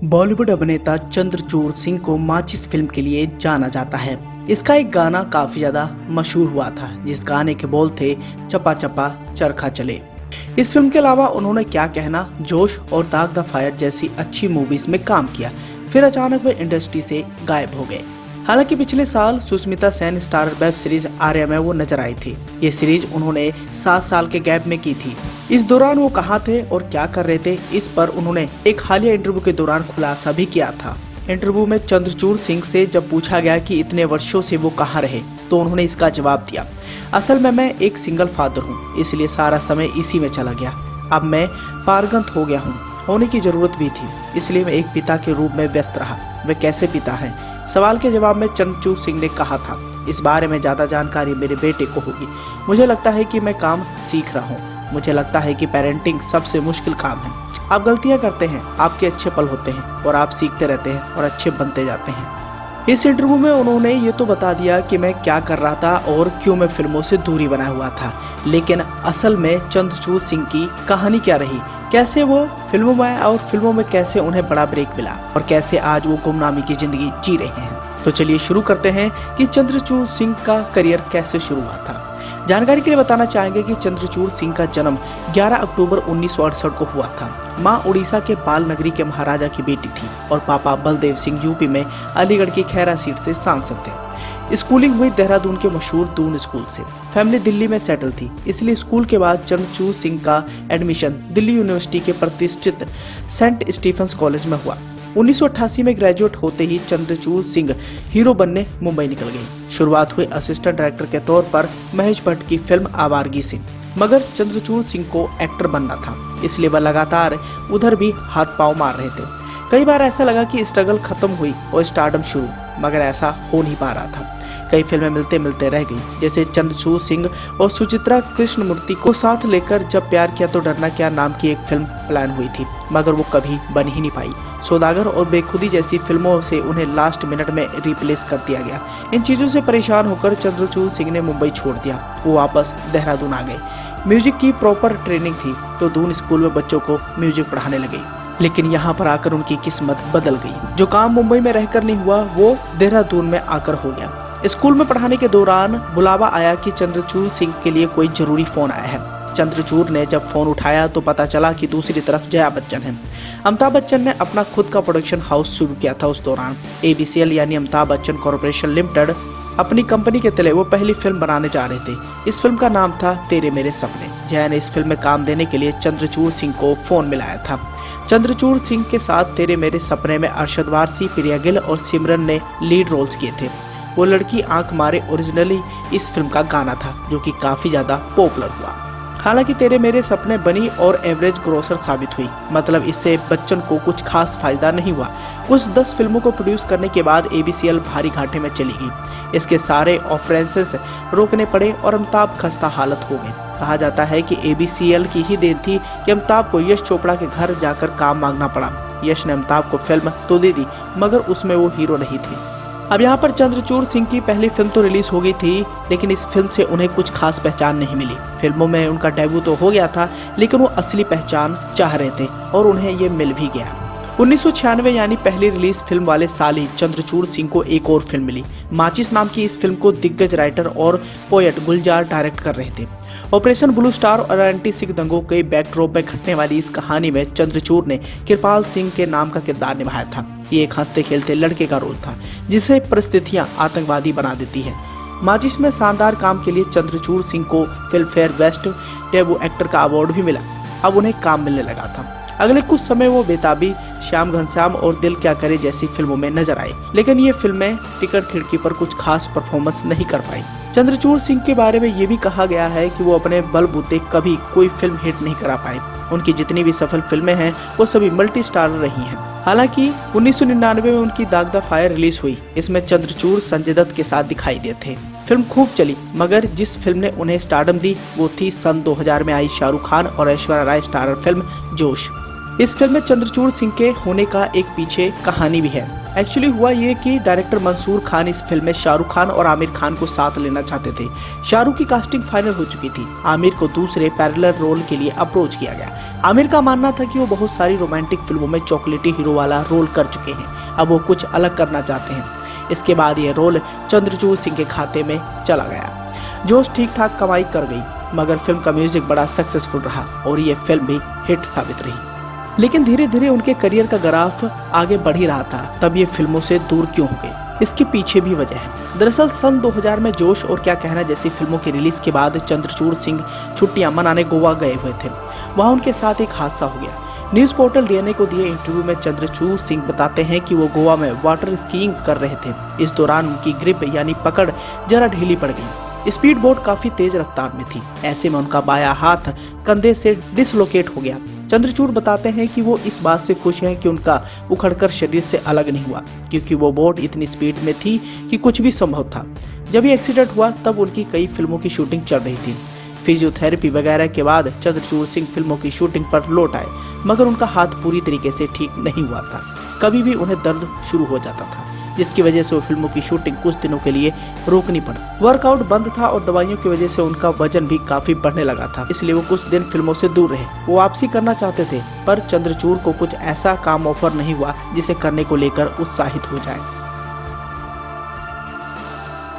बॉलीवुड अभिनेता चंद्रचूड़ सिंह को माचिस फिल्म के लिए जाना जाता है। इसका एक गाना काफी ज्यादा मशहूर हुआ था, जिस गाने के बोल थे चपा चपा चरखा चले। इस फिल्म के अलावा उन्होंने क्या कहना, जोश और दाग द फायर जैसी अच्छी मूवीज में काम किया। फिर अचानक वे इंडस्ट्री से गायब हो गए। हालांकि पिछले साल Sushmita Sen star web series Arya में वो नजर आई थी। ये सीरीज उन्होंने 7 साल के गैप में की थी। इस दौरान वो कहाँ थे और क्या कर रहे थे, इस पर उन्होंने एक हालिया इंटरव्यू के दौरान खुलासा भी किया था। इंटरव्यू में चंद्रचूड़ सिंह से जब पूछा गया कि इतने वर्षों से वो कहाँ रहे, तो उन्होंने इसका जवाब दिया, असल में मैं एक सिंगल फादर हूँ, इसलिए सारा समय इसी में चला गया। अब मैं पारंगत हो गया हूँ, होने की जरूरत भी थी, इसलिए मैं एक पिता के रूप में व्यस्त रहा। वे कैसे पिता हैं? सवाल के जवाब में चंद्रचूड़ सिंह ने कहा था, इस बारे में ज्यादा जानकारी मेरे बेटे को होगी। मुझे लगता है कि मैं काम सीख रहा हूँ। मुझे लगता है कि पेरेंटिंग सबसे मुश्किल काम है। आप गलतियां करते हैं, आपके अच्छे पल होते हैं और आप सीखते रहते हैं और अच्छे बनते जाते हैं। इस इंटरव्यू में उन्होंने ये तो बता दिया कि मैं क्या कर रहा था और क्यों मैं फिल्मों से दूरी बनाया हुआ था, लेकिन असल में चंद्रचूड़ सिंह की कहानी क्या रही, कैसे वो फिल्मों में आए और फिल्मों में कैसे उन्हें बड़ा ब्रेक मिला और कैसे आज वो गुमनामी की जिंदगी जी रहे हैं। तो चलिए शुरू करते हैं कि चंद्रचूड़ सिंह का करियर कैसे शुरू हुआ था। जानकारी के लिए बताना चाहेंगे कि चंद्रचूड़ सिंह का जन्म 11 अक्टूबर 1968 को हुआ था। मां उड़ीसा के बाल नगरी के महाराजा की बेटी थी और पापा बलदेव सिंह यूपी में अलीगढ़ की खैरा सीट से सांसद थे। स्कूलिंग हुई देहरादून के मशहूर दून स्कूल से। फैमिली दिल्ली में सेटल थी, इसलिए स्कूल के बाद चंद्रचूड़ सिंह का एडमिशन दिल्ली यूनिवर्सिटी के प्रतिष्ठित सेंट स्टीफेंस कॉलेज में हुआ। 1988 में ग्रेजुएट होते ही चंद्रचूड़ सिंह हीरो बनने मुंबई निकल गए। शुरुआत हुई असिस्टेंट डायरेक्टर के तौर पर महेश भट्ट की फिल्म आवारगी से, मगर चंद्रचूड़ सिंह को एक्टर बनना था, इसलिए वह लगातार उधर भी हाथ पांव मार रहे थे। कई बार ऐसा लगा कि स्ट्रगल खत्म हुई और स्टारडम शुरू, मगर ऐसा हो नहीं पा रहा था। कई फिल्में मिलते मिलते रह गई, जैसे चंद्रचूड़ सिंह और सुचित्रा कृष्णमूर्ति को साथ लेकर जब प्यार किया तो डरना क्या नाम की एक फिल्म प्लान हुई थी, मगर वो कभी बन ही नहीं पाई। सौदागर और बेखुदी जैसी फिल्मों से उन्हें लास्ट मिनट में रिप्लेस कर दिया गया। इन चीजों से परेशान होकर चंद्रचूड़ सिंह ने मुंबई छोड़ दिया। वो वापस देहरादून आ गए। म्यूजिक की प्रॉपर ट्रेनिंग थी तो दून स्कूल में बच्चों को म्यूजिक पढ़ाने लगे, लेकिन यहाँ पर आकर उनकी किस्मत बदल गई। जो काम मुंबई में रहकर नहीं हुआ वो देहरादून में आकर हो गया। स्कूल में पढ़ाने के दौरान बुलावा आया कि चंद्रचूड़ सिंह के लिए कोई जरूरी फोन आया है। चंद्रचूड़ ने जब फोन उठाया तो पता चला कि दूसरी तरफ जया बच्चन है। अमिताभ बच्चन ने अपना खुद का प्रोडक्शन हाउस शुरू किया था। उस दौरान ABCL यानी अमिताभ बच्चन कॉर्पोरेशन लिमिटेड अपनी कंपनी के तले वो पहली फिल्म बनाने जा रहे थे। इस फिल्म का नाम था तेरे मेरे सपने। जया ने इस फिल्म में काम देने के लिए चंद्रचूड़ सिंह को फोन मिलाया था। चंद्रचूड़ सिंह के साथ तेरे मेरे सपने में अरशद वारसी, प्रिया गिल और सिमरन ने लीड रोल्स किए थे। वो लड़की आंख मारे ओरिजिनली इस फिल्म का गाना था, जो कि काफी ज्यादा पॉपुलर हुआ। हालांकि तेरे मेरे सपने बनी और एवरेज ग्रोसर साबित हुई, मतलब इससे बच्चन को कुछ खास फायदा नहीं हुआ। कुछ 10 फिल्मों को प्रोड्यूस करने के बाद ABCL भारी घाटे में चली गई। इसके सारे ऑफरेंसेस रोकने पड़े और अमिताभ खस्ता हालत हो गए। कहा जाता है कि ABCL की ही देन थी कि अमिताभ को यश चोपड़ा के घर जाकर काम मांगना पड़ा। यश ने अमिताभ को फिल्म तो दे दी, मगर उसमें वो हीरो नहीं थे। अब यहाँ पर चंद्रचूड़ सिंह की पहली फिल्म तो रिलीज हो गई थी, लेकिन इस फिल्म से उन्हें कुछ खास पहचान नहीं मिली। फिल्मों में उनका डेब्यू तो हो गया था, लेकिन वो असली पहचान चाह रहे थे और उन्हें ये मिल भी गया। 1996 यानी पहली रिलीज फिल्म वाले साल ही चंद्रचूड़ सिंह को एक और फिल्म मिली। माचिस नाम की इस फिल्म को दिग्गज राइटर और पोएट गुलजार डायरेक्ट कर रहे थे। ऑपरेशन ब्लू स्टार और एंटी सिख दंगों के बैकड्रॉप में घटने वाली इस कहानी में चंद्रचूड़ ने कृपाल सिंह के नाम का किरदार निभाया था। ये एक हंसते खेलते लड़के का रोल था, जिसे परिस्थितियां आतंकवादी बना देती है। माचिस में शानदार काम के लिए चंद्रचूड़ सिंह को film fair best debut actor का अवार्ड भी मिला। अब उन्हें काम मिलने लगा था। अगले कुछ समय वो बेताबी, श्याम घनश्याम और दिल क्या करे जैसी फिल्मों में नजर आए, लेकिन ये फिल्में टिकट खिड़की पर कुछ खास परफॉर्मेंस नहीं कर पाई। चंद्रचूड़ सिंह के बारे में ये भी कहा गया है कि वो अपने बलबूते कभी कोई फिल्म हिट नहीं करा पाए। उनकी जितनी भी सफल फिल्में हैं वो सभी मल्टी स्टार रही हैं। हालांकि 1999 में उनकी दाग द फायर रिलीज हुई। इसमें चंद्रचूड़ संजय दत्त के साथ दिखाई दिए थे। फिल्म खूब चली, मगर जिस फिल्म ने उन्हें स्टारडम दी वो थी सन 2000 में आई शाहरुख खान और ऐश्वर्या राय स्टारर फिल्म जोश। इस फिल्म में चंद्रचूड़ सिंह के होने का एक पीछे कहानी भी है। एक्चुअली हुआ ये कि डायरेक्टर मंसूर खान इस फिल्म में शाहरुख खान और आमिर खान को साथ लेना चाहते थे। शाहरुख की कास्टिंग फाइनल हो चुकी थी। आमिर को दूसरे पैरेलल रोल के लिए अप्रोच किया गया। आमिर का मानना था कि वो बहुत सारी रोमांटिक फिल्मों में चॉकलेटी हीरो वाला रोल कर चुके हैं, अब वो कुछ अलग करना चाहते हैं। इसके बाद ये रोल चंद्रचूड़ सिंह के खाते में चला गया। जोश ठीक ठाक कमाई कर गई, मगर फिल्म का म्यूजिक बड़ा सक्सेसफुल रहा और ये फिल्म भी हिट साबित रही। लेकिन धीरे धीरे उनके करियर का ग्राफ आगे बढ़ ही रहा था, तब ये फिल्मों से दूर क्यों हो गए, इसके पीछे भी वजह है। दरअसल सन 2000 में जोश और क्या कहना जैसी फिल्मों की रिलीज के बाद चंद्रचूड़ सिंह छुट्टियां मनाने गोवा गए हुए थे। वहां उनके साथ एक हादसा हो गया। न्यूज पोर्टल डीएनए को दिए इंटरव्यू में चंद्रचूड़ सिंह बताते हैं कि वो गोवा में वाटर स्कीइंग कर रहे थे। इस दौरान उनकी ग्रिप यानी पकड़ जरा ढीली पड़ गई। स्पीड बोट काफी तेज रफ्तार में थी। ऐसे में उनका बायां हाथ कंधे से डिसलोकेट हो गया। चंद्रचूड़ बताते हैं कि वो इस बात से खुश हैं कि उनका उखड़कर शरीर से अलग नहीं हुआ, क्योंकि वो बोट इतनी स्पीड में थी कि कुछ भी संभव था। जब ये एक्सीडेंट हुआ तब उनकी कई फिल्मों की शूटिंग चल रही थी। फिजियोथेरेपी वगैरह के बाद चंद्रचूड़ सिंह फिल्मों की शूटिंग पर लौट आए, मगर उनका हाथ पूरी तरीके से ठीक नहीं हुआ था। कभी भी उन्हें दर्द शुरू हो जाता था, जिसकी वजह से वो फिल्मों की शूटिंग कुछ दिनों के लिए रोकनी पड़ी। वर्कआउट बंद था और दवाइयों की वजह से उनका वजन भी काफी बढ़ने लगा था, इसलिए वो कुछ दिन फिल्मों से दूर रहे। वो वापसी करना चाहते थे, पर चंद्रचूड़ को कुछ ऐसा काम ऑफर नहीं हुआ जिसे करने को लेकर उत्साहित हो जाए।